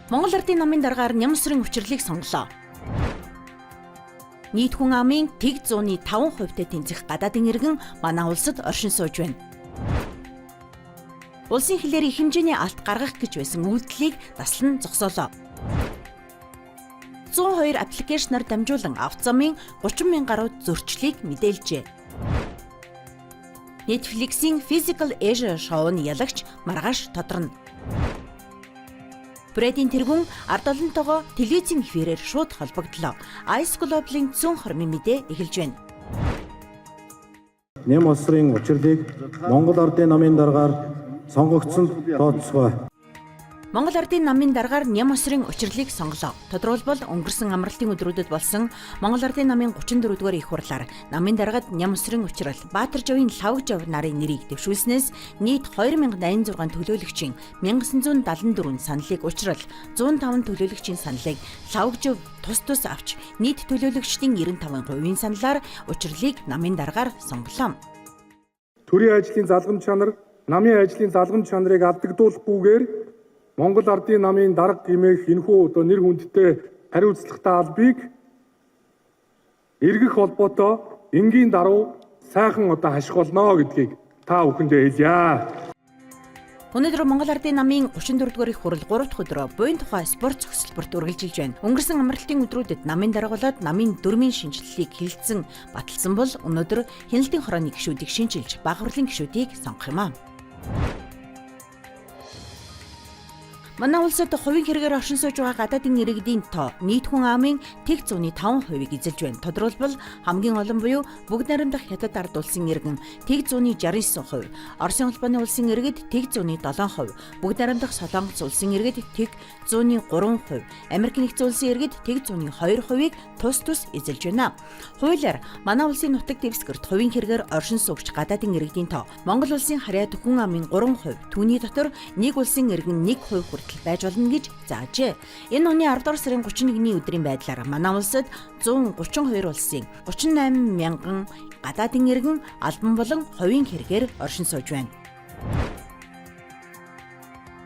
Монгол Ардын намын даргаар Нямсрын учрлыг сонголоо. Нийт хүн амын тэг 105%-тэй тэнцэх гадаадын иргэн манай улсад оршин сууж байна. Улсын хилээр их хэмжээний алт гаргах гэж байсан үйлдэлийг даслан зогсоолоо. 102 аппликейшнаар дамжуулан авто замын 30,000 гаруй зөрчлийг мэдээлжээ. Netflix-ийн Physical Asia шоуны ялагч маргааш тодорно. Брэдийн тэргүүн ард олонтойгоо телевизийн эфирээр шууд холбогдлоо. Ice Global-ийн 120 мэдээ эхэлж байна. Нэм улсын учрлыг Монгол Ардын намын даргаар сонгогдсонд тооцоогоо. Монгол Ардын намын даргаар Нямсрын учрлыг сонголоо. Тодорхойлбол өнгөрсөн амралтын өдрүүдэд болсон Монгол Ардын намын 34-р их хурлаар намын даргад Нямсрын учрал Баатаржавын Лавгжав нарын нэрийг дэвшүүлснээс нийт 2086 төлөөлөгчийн 1974 саналыг учрал 105 төлөөлөгчийн саналыг Лавгжав тус авч нийт төлөөлөгчдийн 95%-ийн саналаар учрлыг намын даргаар сонголоо. Төрийн ажлын залгамж чанар, намын ажлын залгамж чанарыг алдагдуулахгүйгээр Монгол Ардын намын дарга гэмээх энэхүү нэр хүндтэй хариуцлагатай албыг эргэх холбоотой энгийн даруй сайхан хашгиулно гэдгийг та бүхэндээ хэлье. Өнөөдөр Монгол Ардын намын 34-р их хурал 3 дахь өдрөө буян тухай спорт цогцлборт үргэлжилж байна. Өнгөрсөн амралтын өдрүүдэд намын дарга болоод намын дүрмийн шинжилгээг хилцэн баталсан бол өнөөдөр хяналтын хорооны гишүүдийг шинжилж бага хурлын гишүүдийг сонгох юм аа. Манай улсад хувийн хэрэгээр оршин сууж байгаа гадаадын иргэдийн тоо нийт хүн амын тэг 105%-ийг эзэлж байна. Тодорхойлбол хамгийн олон буюу бүгд найрамдах хятад ард улсын иргэн тэг 169%, Оросын холбооны улсын иргэд тэг 107%, бүгд найрамдах Солонгос улсын иргэд тэг 103%, Америк нэгдсэн улсын иргэд тэг 102%-ийг тус эзэлж байна. Хуулиар манай улсын нутаг дэвсгэрт хувийн хэрэгээр оршин суугч гадаадын иргэдийн тоо Монгол улсын харьяа хүн амын 3%, түүний дотор нэг улсын иргэн 1% байж болно гэж заажээ. Энэ оны 10 дугаар сарын 31-ний өдрийн байдлаар манай улсад 132 улсын 38 мянган гадаадын иргэн албан болон хувийн хэрэгээр оршин сууж байна.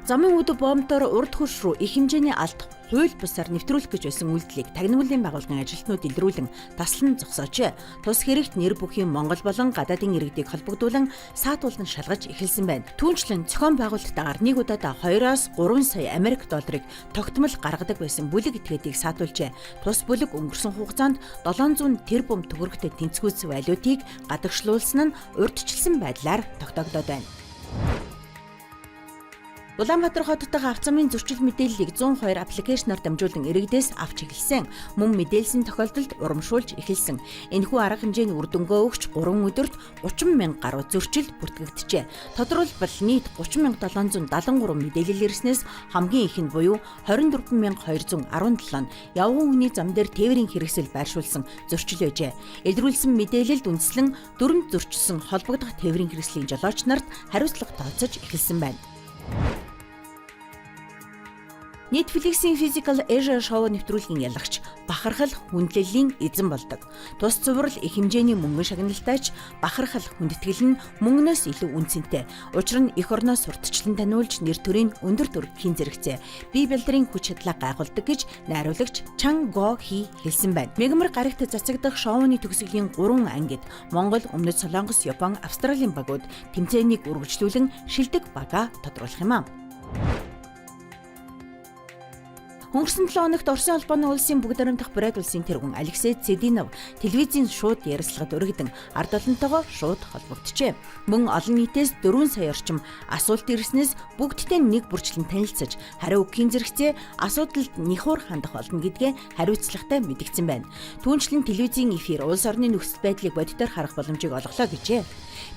Замын үд бомбоор урд хөрш рүү их хэмжээний алт хууль бусаар нэвтрүүлэх гэж байсан үйлдэлийг тагнуулын байгууллагын ажилтнууд илрүүлэн таслан зогсоожээ. Тус хэрэгт нэр бүхийн Монгол болон гадаадын иргэдийг холбогдуулан саатуулан шалгаж эхэлсэн байна. Түүнчлэн зохион байгуулалтаагаар нэг удаадаа 2-3 сая Америк долларыг тогтмол гаргадаг байсан бүлэг этгээдийг саатуулжээ. Тус бүлэг өнгөрсөн хугацаанд 700 тэрбум төгрөгтэй тэнцвүүц валютыг гадагшлуулсан нь урьдчилсан байдлаар тогтогдоод байна. Улаанбаатар хоттойгоо авто замын зөрчил мэдээллийг 102 аппликейшнаар дамжуулан иргэдээс авч эхэлсэн. Мөн мэдээлсэн тохиолдолд урамшуулж эхэлсэн. Энэхүү арга хэмжээний үр дүнгээ өгч 3 өдөрт 30,000 гаруй зөрчил бүртгэгдэжээ. Тодорхойлбол нийт 30,773 мэдээлэл ирснээс хамгийн их нь буюу 24,217 нь явган хүний зам дээр тээврийн хэрэгсэл байршуулсан зөрчил байжээ. Илрүүлсэн мэдээлэлд үндэслэн дөрөнд зөрчилсөн холбогдох тээврийн хэрэгслийн жолооч нарт хариуцлага тооцож эхэлсэн байна. Netflix-ийн Physical Asia шоу нэвтрүүлгийн ялагч бахархал хүндлэлийн эзэн болдог. Тус цуврал их хэмжээний мөнгөн шагналтайч бахархал хүндэтгэл нь мөнгнөөс илүү үнцэнтэй. Учир нь эх орноос сурталчлан таниулж нэр төрийн өндөр төрхийн зэрэгцээ бие бэлдрийн хүч чадлаа гайхуулдаг гэж найруулагч Чан Го Хи хэлсэн байна. Мегмар гарагт цацагдах шоуны төгсгөлийн 3 ангид Монгол, Өмнөд Солонгос, Япон, Австралийн багууд тэмцээнийг үргэлжлүүлэн шилдэг бага тодруулах юм аа. Өнгөрсөн 7 хоногт Оросын холбооны улсын бүгд найрамдах Брэд улсын тэргүүн Алексей Цэдинов телевизийн шууд ярилцлагад өргөдөн ард олонтойгоо шууд холбогджээ. Мөн олон нийтээс 4 сая орчим асуулт ирснээс бүгдтэй нэг бүрчлэн танилцаж хариу өгөхийн зэрэгцээ асуудалд нэхур хандах болно гэдгээ хариуцлагатай мэдгдсэн байна. Түүнчлэн телевизийн эфир улс орны нөхцөл байдлыг бодитоор харах боломжийг олголоо гэжээ.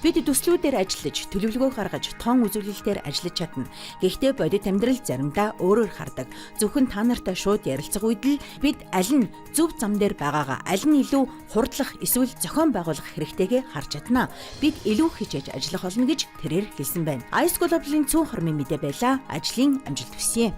Бид төслүүдээр ажиллаж, төлөвлөгөө гаргаж, тоон үзүүлэлтээр ажиллаж чадна. Гэхдээ бодит амьдрал заримдаа өөрөөр хардаг. Зөвхөн та нартай шууд ярилцах үед л бид аль нь зөв зам дээр байгаагаа, аль нь илүү хурдлах эсвэл зохион байгуулах хэрэгтэйгээ харж чадна. Бид илүү хичээж ажиллах болно гэж тэрээр хэлсэн байна. Ice Global-ийн 120 мэдээ байлаа. Ажлын амжилт хүсье.